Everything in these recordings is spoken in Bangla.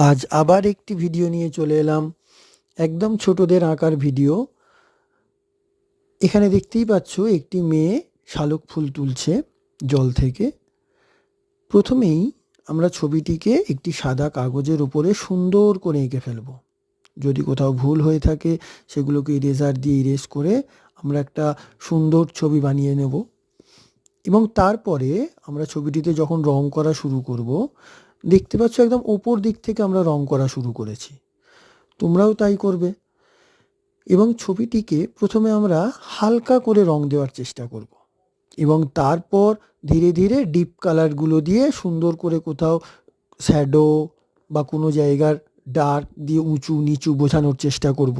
আজ আবার একটি ভিডিও নিয়ে চলে এলাম, একদম ছোটদের আঁকার ভিডিও। এখানে দেখতেই পাচ্ছ একটি মেয়ে শালুক ফুল তুলছে জল থেকে। প্রথমেই আমরা ছবিটিকে একটি সাদা কাগজের উপরে সুন্দর করে এঁকে ফেলব। যদি কোথাও ভুল হয়ে থাকে সেগুলোকে ইরেজার দিয়ে ইরেজ করে আমরা একটা সুন্দর ছবি বানিয়ে নেব। এবং তারপরে আমরা ছবিটিতে যখন রং করা শুরু করব, দেখতে পাচ্ছ একদম ওপর দিক থেকে আমরা রং করা শুরু করেছি। তোমরাও তাই করবে। এবং ছবিটিকে প্রথমে আমরা হালকা করে রং দেওয়ার চেষ্টা করব এবং তারপর ধীরে ধীরে ডিপ কালারগুলো দিয়ে সুন্দর করে কোথাও শ্যাডো বা কোনো জায়গার ডার্ক দিয়ে উঁচু নিচু বোঝানোর চেষ্টা করব।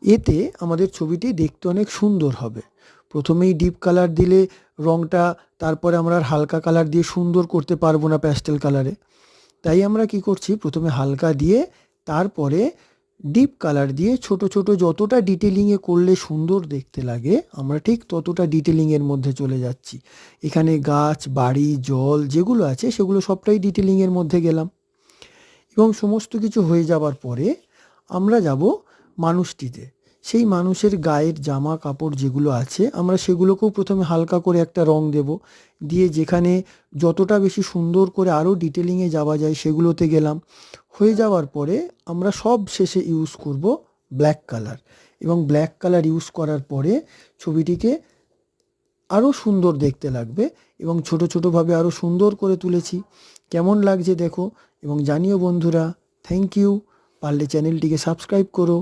এতে আমাদের ছবিটি দেখতে অনেক সুন্দর হবে। প্রথমেই ডিপ কালার দিলে রংটা তারপরে আমরা আর হালকা কালার দিয়ে সুন্দর করতে পারবো না প্যাস্টেল কালারে। তাই আমরা কি করছি, প্রথমে হালকা দিয়ে তারপরে ডিপ কালার দিয়ে ছোট ছোট যতটা ডিটেলিংয়ে করলে সুন্দর দেখতে লাগে আমরা ঠিক ততটা ডিটেলিংয়ের মধ্যে চলে যাচ্ছি। এখানে গাছ, বাড়ি, জল যেগুলো আছে সেগুলো সবটাই ডিটেলিংয়ের মধ্যে গেলাম। এবং সমস্ত কিছু হয়ে যাবার পরে আমরা যাব মানুষটিতে। সেই মানুষের গায়ের জামা কাপড় যেগুলো আছে আমরা সেগুলোকেও প্রথমে হালকা করে একটা রং দেব, দিয়ে যেখানে যতটা বেশি সুন্দর করে আরও ডিটেলিংয়ে যাওয়া যায় সেগুলোতে গেলাম। হয়ে যাওয়ার পরে আমরা সব শেষে ইউজ করব ব্ল্যাক কালার। এবং ব্ল্যাক কালার ইউজ করার পরে ছবিটিকে আরও সুন্দর দেখতে লাগবে এবং ছোট ছোটোভাবে আরও সুন্দর করে তুলেছি। কেমন লাগছে দেখো এবং জানিও বন্ধুরা। Thank you. পারলে চ্যানেলটিকে সাবস্ক্রাইব করো।